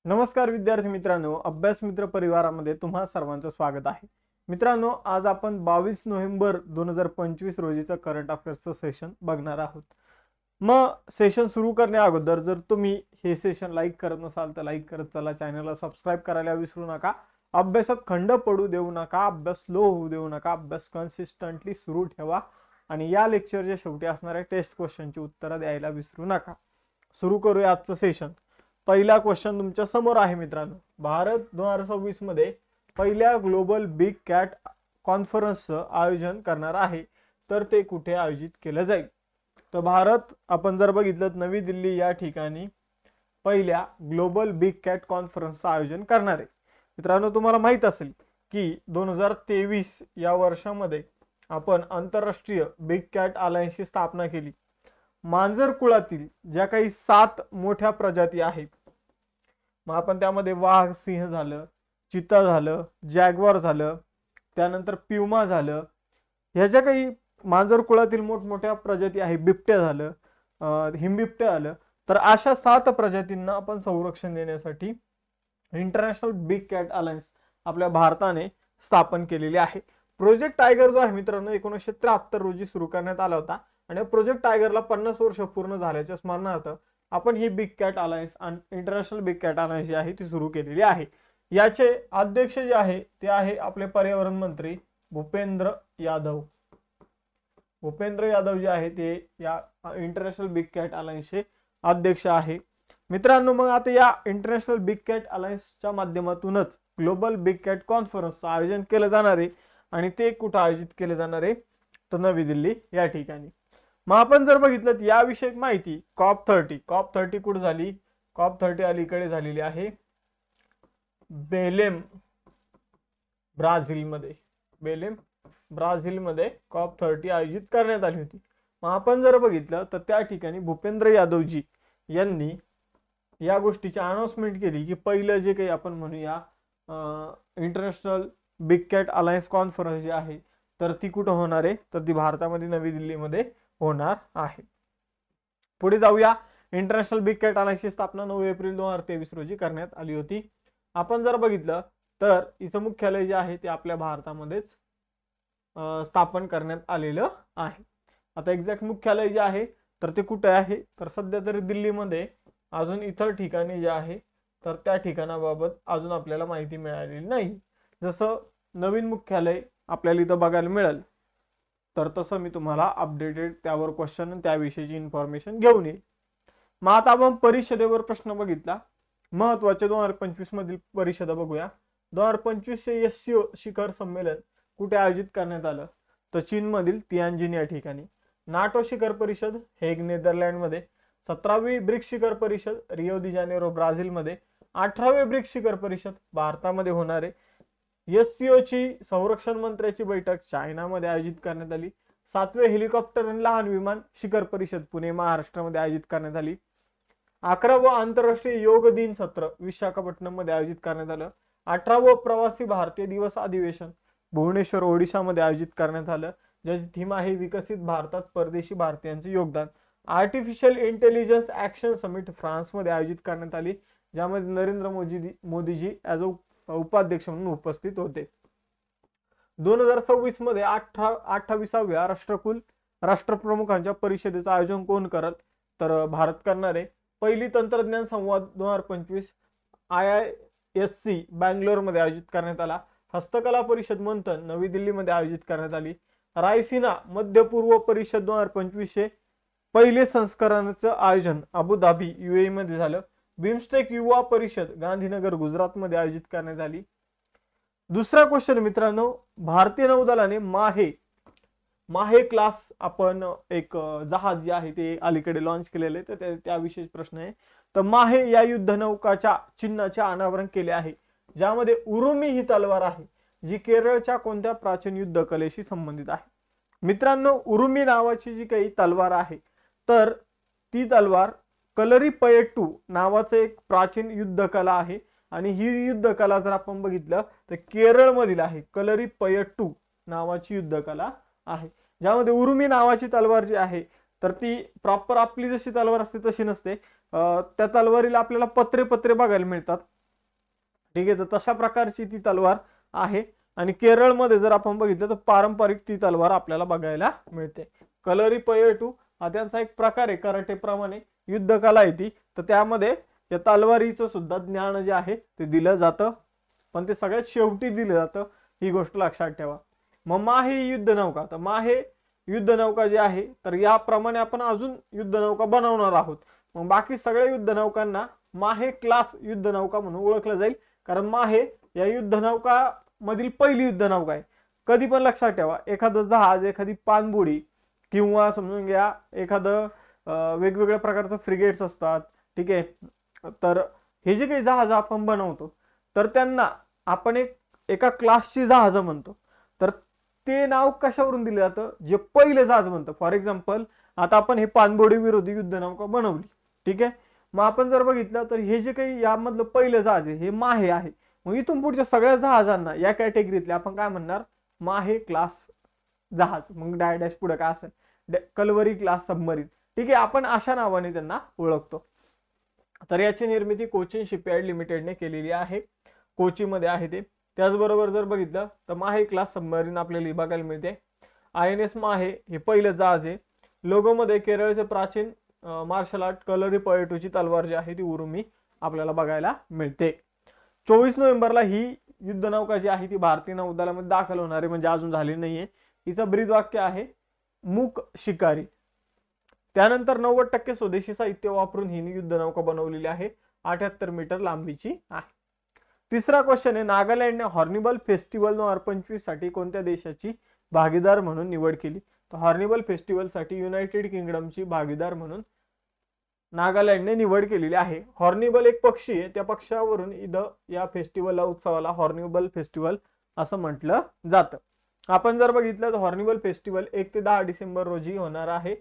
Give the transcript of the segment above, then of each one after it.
नमस्कार विद्यार्थी मित्रांनो, अभ्यास मित्र परिवारामध्ये तुम्हा सर्वांचं स्वागत आहे. मित्रांनो, आज आपण 22 नोव्हेंबर 2025 रोजीचं करंट अफेअर्सचं सेशन बघणार आहोत. मग सेशन सुरू करण्या अगोदर जर तुम्ही हे सेशन लाईक करत नसाल तर लाईक करत चला, चॅनलला सबस्क्राईब करायला विसरू नका. अभ्यासात खंड पडू देऊ नका, अभ्यास स्लो होऊ देऊ नका, अभ्यास कन्सिस्टंटली सुरू ठेवा आणि या लेक्चरच्या शेवटी असणाऱ्या टेस्ट क्वेश्चनची उत्तरं द्यायला विसरू नका. सुरू करूया आजचं सेशन. पहिला क्वेश्चन तुमच्या समोर आहे मित्रांनो. भारत 2026 मध्ये पहिल्या ग्लोबल बिग कॅट कॉन्फरन्सचं आयोजन करणार आहे, तर ते कुठे आयोजित केलं जाईल? तर भारत आपण जर बघितलं नवी दिल्ली या ठिकाणी पहिल्या ग्लोबल बिग कॅट कॉन्फरन्सचं आयोजन करणार आहे. मित्रांनो, तुम्हाला माहित असेल की 2023 या वर्षामध्ये आपण आंतरराष्ट्रीय बिग कॅट अलायन्सची स्थापना केली. मांजर कुळातील ज्या काही 7 मोठ्या प्रजाती आहेत, मग आपण त्यामध्ये वाघ, सिंह झालं, चिता झालं, जॅग्वार झालं, त्यानंतर प्युमा झालं, ह्या ज्या काही मांजर कुळातील मोठमोठ्या प्रजाती आहेत, बिबट्या झालं, हिमबिबट्या झालं, तर अशा 7 प्रजातींना आपण संरक्षण देण्यासाठी इंटरनॅशनल बिग कॅट अलायन्स आपल्या भारताने स्थापन केलेली आहे. प्रोजेक्ट टायगर जो आहे मित्रांनो 1973 रोजी सुरू करण्यात आला होता आणि प्रोजेक्ट टायगरला 50 वर्ष पूर्ण झाल्याच्या स्मरणार्थ आपण ही big cat alliance international big cat alliance जी आहे ती सुरू केलेली आहे. याचे अध्यक्ष जे आहे ते आहे आपले पर्यावरण मंत्री भूपेंद्र यादव. भूपेंद्र यादव जे आहे ते या इंटरनॅशनल बिग कॅट अलायन्सचे अध्यक्ष आहे. मित्रांनो, मग आता या इंटरनॅशनल बिग कॅट अलायन्सच्या माध्यमातूनच ग्लोबल बिग कॅट कॉन्फरन्सचं आयोजन केलं जाणार आहे आणि ते कुठं आयोजित केले जाणार आहे? तर नवी दिल्ली या ठिकाणी. मग आपण जर बघितलं याविषयी माहिती COP30 कुठे झाली? COP30 अलीकडे झालेली आहे बेलेम ब्राझीलमध्ये. ब्राझीलमध्ये COP30 आयोजित करण्यात आली होती. मग आपण जर बघितलं तर त्या ठिकाणी भूपेंद्र यादवजी यांनी या गोष्टीची अनाउन्समेंट केली की पहिलं जे काही आपण म्हणूया international big cat alliance conference जी आहे तर ती कुठं होणार आहे? तर ती भारतामध्ये नवी दिल्लीमध्ये होणार आहे. पुढे जाऊया. इंटरनॅशनल बिग कॅट अलायन्सची स्थापना 9 एप्रिल 2023 रोजी करण्यात आली होती. आपण जर बघितलं तर हिचं मुख्यालय जे आहे ते आपल्या भारतामध्येच स्थापन करण्यात आलेलं आहे. आता एक्झॅक्ट मुख्यालय जे आहे तर ते कुठे आहे? तर सध्या तरी दिल्लीमध्ये. अजून इतर ठिकाणी जे आहे तर त्या ठिकाणाबाबत अजून आपल्याला माहिती मिळालेली नाही. जसं नवीन मुख्यालय आपल्याला इथं बघायला मिळेल तर तसं मी तुम्हाला अपडेटेड त्यावर क्वेश्चन त्याविषयीची इन्फॉर्मेशन घेऊन येईल. मग आता आपण परिषदेवर प्रश्न बघितला. महत्वाचे 2025 मधील परिषदा बघूया. 2025 चे SCO शिखर संमेलन कुठे आयोजित करण्यात आलं? तर चीनमधील तियानजिन या ठिकाणी. नाटो शिखर परिषद हेग नेदरलँडमध्ये. 17वी ब्रिक्स शिखर परिषद रिओ दी जानेरो ब्राझीलमध्ये. 18वी ब्रिक्स शिखर परिषद भारतामध्ये होणार आहे. SCO ची संरक्षण मंत्र्याची बैठक चायनामध्ये आयोजित करण्यात आली. 7वे हेलिकॉप्टर आणि लहान विमान शिखर परिषद पुणे महाराष्ट्रामध्ये आयोजित करण्यात आली. 11वं आंतरराष्ट्रीय योग दिन सत्र विशाखापट्टणम मध्ये आयोजित करण्यात आलं. 18वं प्रवासी भारतीय दिवस अधिवेशन भुवनेश्वर ओडिशामध्ये आयोजित करण्यात आलं, ज्याची थीम आहे विकसित भारतात परदेशी भारतीयांचे योगदान. आर्टिफिशियल इंटेलिजन्स ऍक्शन समिट फ्रान्समध्ये आयोजित करण्यात आली, ज्यामध्ये नरेंद्र मोदीजी ॲज अ उपाध्यक्ष म्हणून उपस्थित होते. 2026 मध्ये 28व्या राष्ट्रप्रमुखांच्या परिषदेचं आयोजन कोण करत? तर भारत करणार आहे. पहिली तंत्रज्ञान संवाद 2025 IISc बँगलोरमध्ये आयोजित करण्यात आला. हस्तकला परिषद मंथन नवी दिल्लीमध्ये आयोजित करण्यात आली. रायसिना मध्य पूर्व परिषद 2025 चे पहिले संस्करणाचं आयोजन अबुधाबी UAE मध्ये झालं. बिमस्टेक युवा परिषद गांधीनगर गुजरातमध्ये आयोजित करण्यात आली. दुसरा क्वेश्चन मित्रांनो, भारतीय नौदलाने माहे क्लास आपण एक जहाज जे आहे ते अलीकडे लॉन्च केलेले, तर त्याविषयी प्रश्न आहे. तर माहे या युद्धनौकाच्या चिन्हाचे अनावरण केले आहे, ज्यामध्ये उरुमी ही तलवार आहे जी केरळच्या कोणत्या प्राचीन युद्ध कलेशी संबंधित आहे? मित्रांनो, उरुमी नावाची जी काही तलवार आहे तर ती तलवार कलरीपयट्टू नावाचं एक प्राचीन युद्ध कला आहे आणि ही युद्ध कला जर आपण बघितलं तर केरळमधील आहे. कलरीपयट्टू नावाची युद्ध कला आहे, ज्यामध्ये उरुमी नावाची तलवार जी आहे तर ती प्रॉपर आपली जशी तलवार असते तशी नसते, त्या तलवारीला आपल्याला पत्रे पत्रे बघायला मिळतात, ठीक आहे. तर तशा प्रकारची ती तलवार आहे. आणि केरळमध्ये जर आपण बघितलं तर पारंपरिक ती तलवार आपल्याला बघायला मिळते. कलरीपयटू हा त्यांचा एक प्रकार आहे, कराटेप्रमाणे युद्धकला आहे ती. तर त्यामध्ये त्या तलवारीचं सुद्धा ज्ञान जे आहे ते दिलं जातं, पण ते सगळ्यात शेवटी दिलं जातं, ही गोष्ट लक्षात ठेवा. मग माहे युद्धनौका, तर माहे युद्धनौका जी आहे तर याप्रमाणे आपण अजून युद्धनौका बनवणार आहोत. मग बाकी सगळ्या युद्धनौकांना माहे क्लास युद्धनौका म्हणून ओळखलं जाईल, कारण माहे या युद्धनौका मधील पहिली युद्धनौका आहे. कधी पण लक्षात ठेवा, एखादं जहाज, एखादी पाणबुडी किंवा समजून घ्या एखादं वेगवेगळ्या प्रकारचं फ्रिगेट्स असतात, ठीक आहे. तर हे जे काही जहाज आपण बनवतो तर त्यांना आपण एका क्लासची जहाज म्हणतो. तर ते नाव कशावरून दिलं जातं, जे पहिले जहाज म्हणतं. फॉर एक्झाम्पल आता आपण हे पाणबुडी विरोधी युद्धनौका बनवली, ठीक आहे. मग आपण जर बघितलं तर हे जे काही यामधलं पहिलं जहाज आहे हे माहे आहे. मग इथून पुढच्या सगळ्या जहाजांना या कॅटेगरीतले आपण काय म्हणणार, माहे क्लास जहाज. मग डॅश पुढे काय असेल, कलवरी क्लास सबमरीन, ठीक आहे. आपण अशा नावाने त्यांना ओळखतो. तर याची निर्मिती कोचिन शिपयार्ड लिमिटेडने केलेली आहे, कोचीमध्ये आहे ते. त्याचबरोबर जर बघितलं तर माहे क्लास सबमरीन आपल्याला बघायला मिळते. INS माहे हे पहिलं जहाज आहे. लोगोमध्ये केरळचे प्राचीन मार्शल आर्ट कलरीपयटूची तलवार जी आहे ती उरुमी आपल्याला बघायला मिळते. 24 नोव्हेंबरला ही युद्धनौका जी आहे ती भारतीय नौदलामध्ये दाखल होणार आहे, म्हणजे अजून झाली नाहीये. हिचं ब्रीद वाक्य आहे मूक शिकारी. त्यानंतर 90% स्वदेशी साहित्य वापरून ही युद्धनौका बनवलेली आहे, 78 मीटर लांबीची आहे. तिसरा क्वेश्चन आहे, नागालँडने हॉर्निबल फेस्टिवल 2025 साठी कोणत्या देशाची भागीदार म्हणून निवड केली. तर हॉर्निबल फेस्टिवल साठी युनायटेड किंगडमची भागीदार म्हणून नागालँडने निवड केलेली आहे. हॉर्निबल एक पक्षी आहे, त्या पक्षावरून इथं या फेस्टिवलला, उत्सवाला हॉर्निबल फेस्टिवल असं म्हटलं जातं. आपण जर बघितलं तर हॉर्निबल फेस्टिवल 1 ते 10 डिसेंबर रोजी होणार आहे.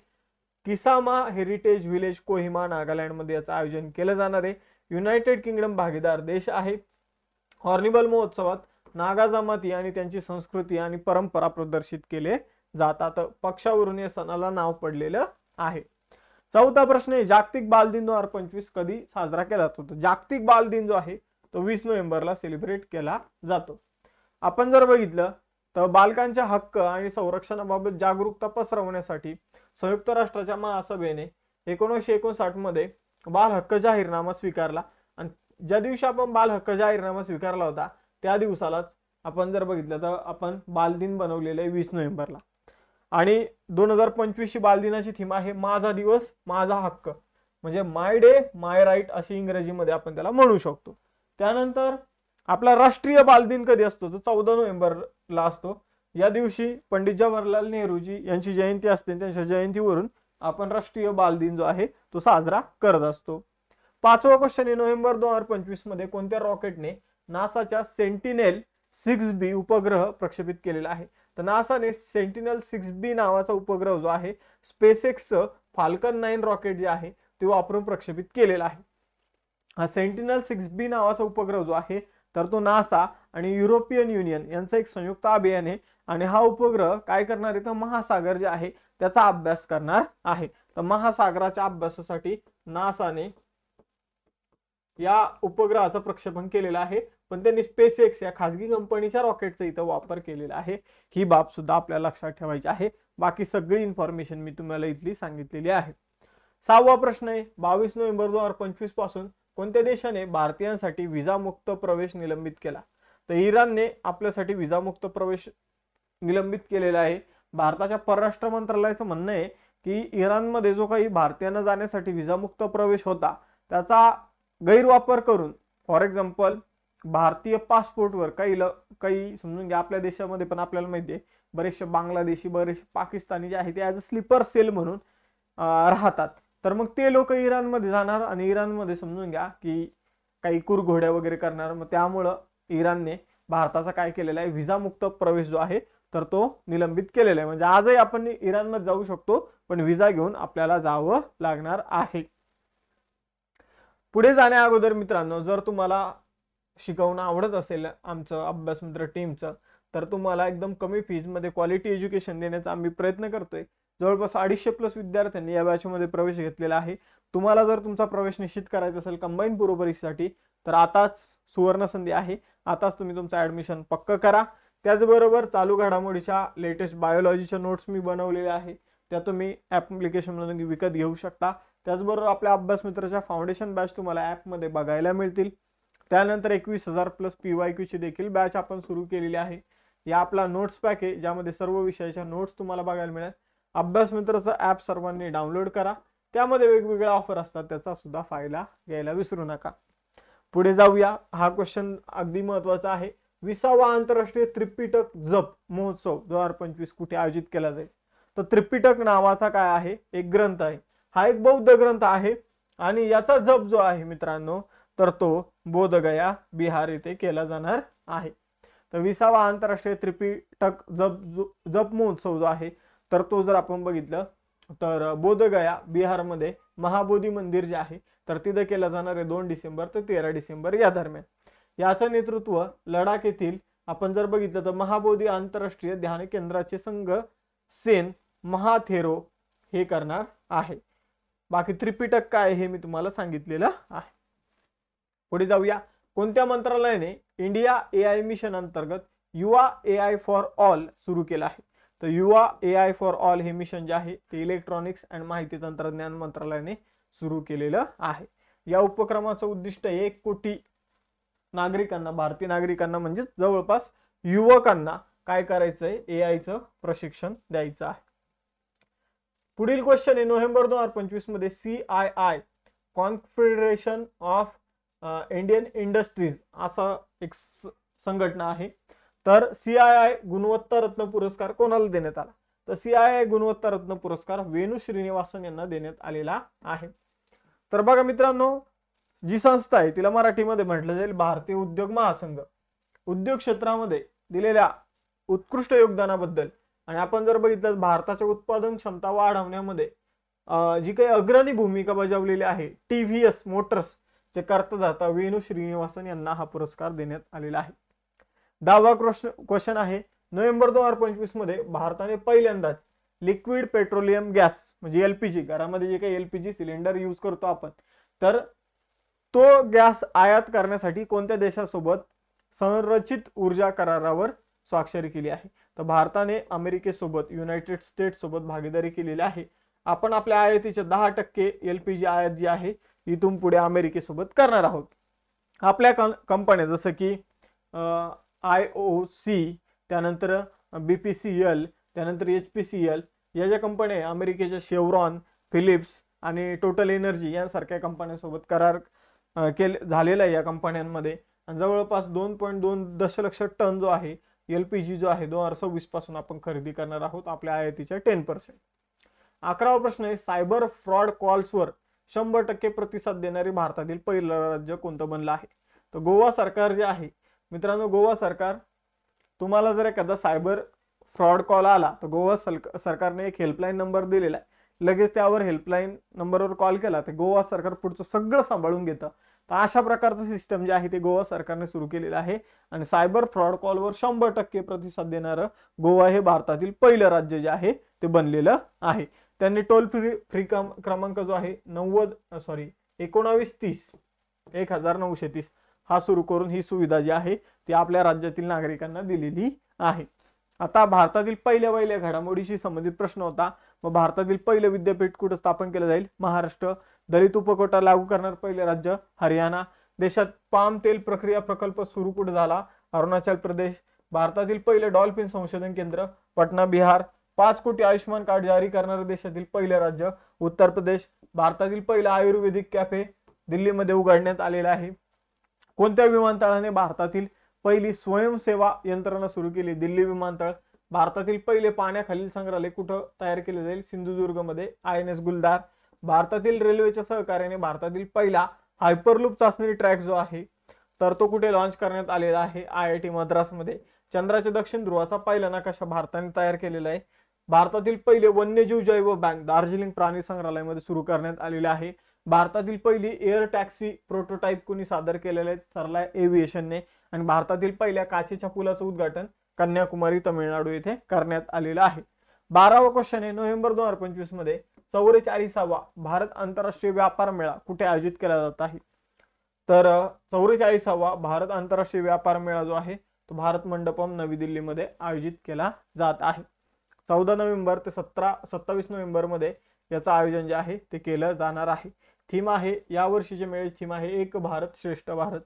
किसामा हेरिटेज विलेज कोहिमा नागालँडमध्ये याचं आयोजन केलं जाणार आहे. युनायटेड किंगडम भागीदार देश आहे. हॉर्निबल महोत्सवात नागा जमाती आणि त्यांची संस्कृती आणि परंपरा प्रदर्शित केले जातात. पक्षावरून या सणाला नाव पडलेलं आहे. चौथा प्रश्न आहे, जागतिक बालदिन 2025 कधी साजरा केला जातो. तर जागतिक बालदिन जो आहे तो 20 नोव्हेंबरला सेलिब्रेट केला जातो. आपण जर बघितलं तर बालकांच्या हक्क आणि संरक्षणाबाबत जागरूकता पसरवण्यासाठी संयुक्त राष्ट्राच्या महासभेने 1959 मध्ये बाल हक्क जाहीरनामा स्वीकारला. आणि ज्या दिवशी आपण बाल हक्क जाहीरनामा स्वीकारला होता त्या दिवसालाच आपण जर बघितलं तर आपण बालदिन बनवलेलं आहे 20 नोव्हेंबरला. आणि 2025 बालदिनाची थीम आहे माझा दिवस माझा हक्क, म्हणजे माय डे माय राईट अशी इंग्रजीमध्ये आपण त्याला म्हणू शकतो. त्यानंतर आपला राष्ट्रीय बालदिन कधी असतो, तो 14 नोव्हेंबरला असतो. या दिवशी पंडित जवाहरलाल नेहरूजी यांची जयंती असते, त्यांच्या जयंतीवरून आपण राष्ट्रीय बालदिन जो आहे तो साजरा करत असतो. पाचवा क्वेश्चन आहे, नोव्हेंबर 2025 मध्ये कोणत्या रॉकेटने नासाच्या सेंटिनेल 6B उपग्रह प्रक्षेपित केलेला आहे. तर नासाने सेंटिनेल 6B नावाचा उपग्रह जो आहे स्पेसएक्सचं फाल्कन 9 रॉकेट जे आहे ते वापरून प्रक्षेपित केलेला आहे. हा सेंटिनेल 6B नावाचा उपग्रह जो आहे तर तो नासा आणि युरोपियन युनियन यांचं एक संयुक्त अभियान आहे. आणि हा उपग्रह काय करणार आहे तर महासागर जे आहे त्याचा अभ्यास करणार आहे. तर महासागराच्या अभ्यासासाठी नासाने या उपग्रहाचं प्रक्षेपण केलेलं आहे, पण त्यांनी स्पेसएक्स या खासगी कंपनीच्या रॉकेटचा इथं वापर केलेला आहे. ही बाब सुद्धा आपल्याला लक्षात ठेवायची आहे. बाकी सगळी इन्फॉर्मेशन मी तुम्हाला इथली सांगितलेली आहे. सहावा प्रश्न आहे, 22 नोव्हेंबर 2025 पासून कोणत्या देशाने भारतीयांसाठी विजामुक्त प्रवेश निलंबित केला. तर इराणने आपल्यासाठी विजामुक्त प्रवेश निलंबित केलेला आहे. भारताच्या परराष्ट्र मंत्रालयाचं म्हणणं आहे की इराणमध्ये जो काही भारतीयांना जाण्यासाठी विजामुक्त प्रवेश होता त्याचा गैरवापर करून, फॉर एक्झाम्पल भारतीय पासपोर्टवर काही समजून घ्या, आपल्या देशामध्ये पण आपल्याला माहिती आहे बरेचसे बांगलादेशी, बरेचसे पाकिस्तानी जे आहे ते ॲज अ स्लीपर सेल म्हणून राहतात. तर मग ते लोक इराणमध्ये जाणार आणि इराणमध्ये समजून घ्या की काही कुरघोड्या वगैरे करणार. मग त्यामुळं इराणने भारताचा काय केलेला आहे, विजामुक्त प्रवेश जो आहे तर तो निलंबित केलेला आहे. म्हणजे आजही आपण इराणमध्ये जाऊ शकतो, पण विजा घेऊन आपल्याला जावं लागणार आहे. पुढे जाण्या अगोदर मित्रांनो, जर तुम्हाला शिकवणं आवडत असेल आमचं अभ्यास मित्र टीमचं, तर तुम्हाला एकदम कमी फीजमध्ये क्वालिटी एज्युकेशन देण्याचा आम्ही प्रयत्न करतोय. जवळपास 250+ विद्यार्थ्यांनी या बॅचमध्ये प्रवेश घेतलेला आहे। तुम्हाला जर तुमचा प्रवेश निश्चित करायचा असेल कंबाईन पूर्व परीक्षेसाठी तर आताच सुवर्ण संधी आहे, आताच तुम्ही तुमचं ॲडमिशन पक्क करा। त्याचबरोबर चालू घडामोडीच्या लेटेस्ट बायोलॉजीच्या नोट्स मी बनवलेल्या आहे, त्या तुम्ही ॲप्लिकेशनमधून विकत घेऊ शकता। त्याचबरोबर आपल्या अभ्यास मित्राच्या फाउंडेशन बॅच तुम्हाला ॲपमध्ये बघायला मिळतील। त्यानंतर 21,000+ PYQ ची देखील बॅच आपण सुरू केलेली आहे। या आपला नोट्स पॅक आहे, ज्यामध्ये सर्व विषयाच्या नोट्स तुम्हाला बघायला मिळेल। अभ्यास मित्राचं ॲप सर्वांनी डाउनलोड करा, त्यामध्ये वेगवेगळ्या ऑफर असतात, त्याचा सुद्धा फायदा घ्यायला विसरू नका। पुढे जाऊया, हा क्वेश्चन अगदी महत्त्वाचा आहे। 20वा आंतरराष्ट्रीय त्रिपिटक जप महोत्सव 2025 कुठे आयोजित केला जाईल? तर त्रिपिटक नावाचा काय आहे? एक ग्रंथ आहे, हा एक बौद्ध ग्रंथ आहे आणि याचा जप जो आहे मित्रांनो तर तो बोधगया बिहार येथे केला जाणार आहे। तर 20वा आंतरराष्ट्रीय त्रिपिटक जप महोत्सव जो आहे तर तो जर आपण बघितलं तर बोधगया बिहारमध्ये महाबोधी मंदिर जे आहे तर तिथे केला जाणार आहे 2 डिसेंबर ते 13 डिसेंबर या दरम्यान। याचं नेतृत्व लडाख येथील आपण जर बघितलं तर महाबोधी आंतरराष्ट्रीय ध्यान केंद्राचे संघ सेन महाथेरो हे करणार आहे। बाकी त्रिपिटक काय हे मी तुम्हाला सांगितलेलं आहे। पुढे जाऊया, कोणत्या मंत्रालयाने इंडिया AI मिशन अंतर्गत युवा AI फॉर ऑल सुरू केलं आहे? तर युवा AI फॉर ऑल हे मिशन जे आहे ते इलेक्ट्रॉनिक्स अँड माहिती तंत्रज्ञान मंत्रालयाने सुरू केलेलं आहे। या उपक्रमाचं उद्दिष्ट 1 कोटी नागरिकांना, भारतीय नागरिकांना म्हणजे जवळपास युवकांना काय करायचंय? AIचं प्रशिक्षण द्यायचं आहे। पुढील क्वेश्चन आहे, नोव्हेंबर 2025 मध्ये CII confederation of Indian industries असा एक संघटना आहे, तर CII गुणवत्ता रत्न पुरस्कार कोणाला देण्यात आला? तर CII गुणवत्ता रत्न पुरस्कार वेणू श्रीनिवासन यांना देण्यात आलेला आहे। तर बघा मित्रांनो, जी संस्था आहे तिला मराठीमध्ये म्हटलं जाईल भारतीय उद्योग महासंघ। उद्योग क्षेत्रामध्ये दिलेल्या उत्कृष्ट योगदानाबद्दल आणि आपण जर बघितलं भारताच्या उत्पादन क्षमता वाढवण्यामध्ये जी काही अग्रणी भूमिका बजावलेली आहे TVS मोटर्स चे कर्तदाता वेणू श्रीनिवासन यांना हा पुरस्कार देण्यात आलेला आहे। 10वा क्वेश्चन आहे, नोव्हेंबर 2025 मध्ये भारताने पहिल्यांदाच लिक्विड पेट्रोलियम गॅस म्हणजे LPG, घरामध्ये जे काही LPG सिलेंडर यूज करतो आपण, तर तो गॅस आयात करण्यासाठी कोणत्या देशासोबत संरचित ऊर्जा करारावर स्वाक्षरी केली आहे? तर भारताने अमेरिकेसोबत, युनायटेड स्टेट्स सोबत भागीदारी केलेली आहे। आपण आपल्या आयातीचे 10% LPG आयात जी आहे इथून पुढे अमेरिकेसोबत करणार आहोत। आपल्या कंपन्या जसं की IOC, त्यानंतर BPCL, त्यानंतर HPCL या ज्या कंपन्या आहे अमेरिकेच्या शेव्रॉन, फिलिप्स आणि टोटल एनर्जी यांसारख्या कंपन्यांसोबत करार झालेला आहे या कंपन्यांमध्ये, आणि जवळपास 2.2 दशलक्ष टन जो आहे LPG जो आहे 2026 पासून आपण खरेदी करणार आहोत आपल्या आयातीच्या 10%। 11वा प्रश्न आहे, सायबर फ्रॉड कॉल्सवर 100% प्रतिसाद देणारे भारतातील पहिलं राज्य कोणतं बनलं आहे? तर गोवा सरकार जे आहे मित्रांनो, गोवा सरकार, तुम्हाला जर एखादा सायबर फ्रॉड कॉल आला तर गोवा सरकारने एक हेल्पलाईन नंबर दिलेला आहे, लगेच त्यावर हेल्पलाईन नंबरवर कॉल केला तर गोवा सरकार पुढचं सगळं सांभाळून घेतं। तर अशा प्रकारचं सिस्टम जे आहे ते गोवा सरकारने सुरू केलेलं आहे आणि सायबर फ्रॉड कॉलवर 100% प्रतिसाद देणारं गोवा हे भारतातील पहिलं राज्य जे आहे ते बनलेलं आहे। त्यांनी टोल फ्री क्रमांक जो आहे 1930 हा सुरू करून ही सुविधा जी आहे ती आपल्या राज्यातील नागरिकांना दिलेली आहे। आता भारतातील पहिल्या घडामोडीशी संबंधित प्रश्न होता, मग भारतातील पहिलं विद्यापीठ कुठे स्थापन केलं जाईल? महाराष्ट्र। दलित उपकोटा लागू करणार पहिलं राज्य हरियाणा। देशात पाम तेल प्रक्रिया प्रकल्प सुरू कुठे झाला? अरुणाचल प्रदेश। भारतातील पहिले डॉल्फिन संशोधन केंद्र पटना बिहार। 5 कोटी आयुष्मान कार्ड जारी करणारे देशातील पहिले राज्य उत्तर प्रदेश। भारतातील पहिला आयुर्वेदिक कॅफे दिल्लीमध्ये उघडण्यात आलेला आहे। कोणत्या विमानतळाने भारतातील पहिली स्वयंसेवा यंत्रणा सुरू केली? दिल्ली विमानतळ। भारतातील पहिले पाण्याखालील संग्रहालय कुठं तयार केले जाईल? सिंधुदुर्ग मध्ये INS गुलदार। भारतातील रेल्वेच्या सहकार्याने भारतातील पहिला हायपरलूप चाचणी ट्रॅक जो आहे तर तो कुठे लॉन्च करण्यात आलेला आहे? IIT मद्रास मध्ये। चंद्राच्या दक्षिण ध्रुवाचा पहिला नकाशा भारताने तयार केलेला आहे। भारतातील पहिले वन्यजीव जैव बँक दार्जिलिंग प्राणी संग्रहालयामध्ये सुरू करण्यात आलेले आहे। भारतातील पहिली एअर टॅक्सी प्रोटोटाइप कुणी सादर केलेले आहे? सरला एव्हिएशनने। आणि भारतातील पहिल्या काचेच्या पुलाचं उद्घाटन कन्याकुमारी तामिळनाडू येथे करण्यात आलेलं आहे। 12वा क्वेश्चन आहे, नोव्हेंबर 2025 मध्ये 44वा भारत आंतरराष्ट्रीय व्यापार मेळा कुठे आयोजित केला जात आहे? तर 44वा भारत आंतरराष्ट्रीय व्यापार मेळा जो आहे तो भारत मंडपम नवी दिल्लीमध्ये आयोजित केला जात आहे. 14 नोव्हेंबर ते 27 नोव्हेंबर मध्ये याचं आयोजन जे आहे ते केलं जाणार आहे. थीम आहे, या वर्षीचे मेळ्याची थीम आहे एक भारत श्रेष्ठ भारत.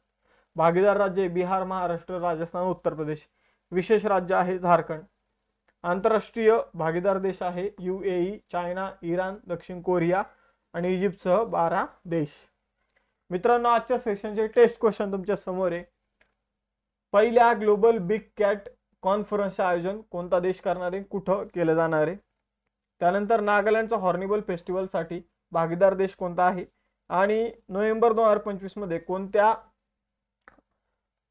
भागीदार राज्य बिहार, महाराष्ट्र, राजस्थान, उत्तर प्रदेश. विशेष राज्य आहे झारखंड. आंतरराष्ट्रीय भागीदार देश आहे UAE, चायना, इराण, दक्षिण कोरिया आणि इजिप्तसह 12 देश. मित्रांनो, आजच्या सेशनचे टेस्ट क्वेश्चन तुमच्या समोर आहे. पहिल्या ग्लोबल बिग कॅट कॉन्फरन्सचे आयोजन कोणता देश करणार आहे, कुठं केलं जाणार आहे? त्यानंतर नागालँडचा हॉर्निबल फेस्टिवलसाठी भागीदार देश कोणता आहे? आणि नोव्हेंबर 2025 मध्ये कोणत्या,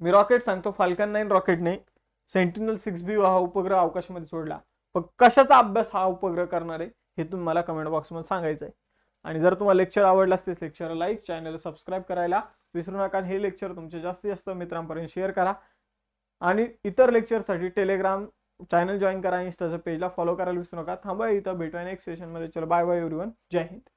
मी रॉकेट सांगतो, फाल्कन 9 रॉकेटने सेंटिनल 6B हा उपग्रह अवकाशामध्ये सोडला, पण कशाचा अभ्यास हा उपग्रह करणार आहे हे तुम्ही मला कमेंट बॉक्समध्ये सांगायचं आहे. आणि जर तुम्हाला लेक्चर आवडला असेल लेक्चरला लाईक, चॅनलला सबस्क्राईब करायला विसरू नका. हे लेक्चर तुमच्या जास्तीत जास्त मित्रांपर्यंत शेअर करा आणि इतर लेक्चरसाठी टेलिग्राम चॅनल जॉईन करा, इंस्टाच्या पेजला फॉलो करायला विसरू नका. थांबा, इथं भेटूया नेक्स्ट सेशनमध्ये. चलो बाय बाय एव्हरीवन, जय हिंद.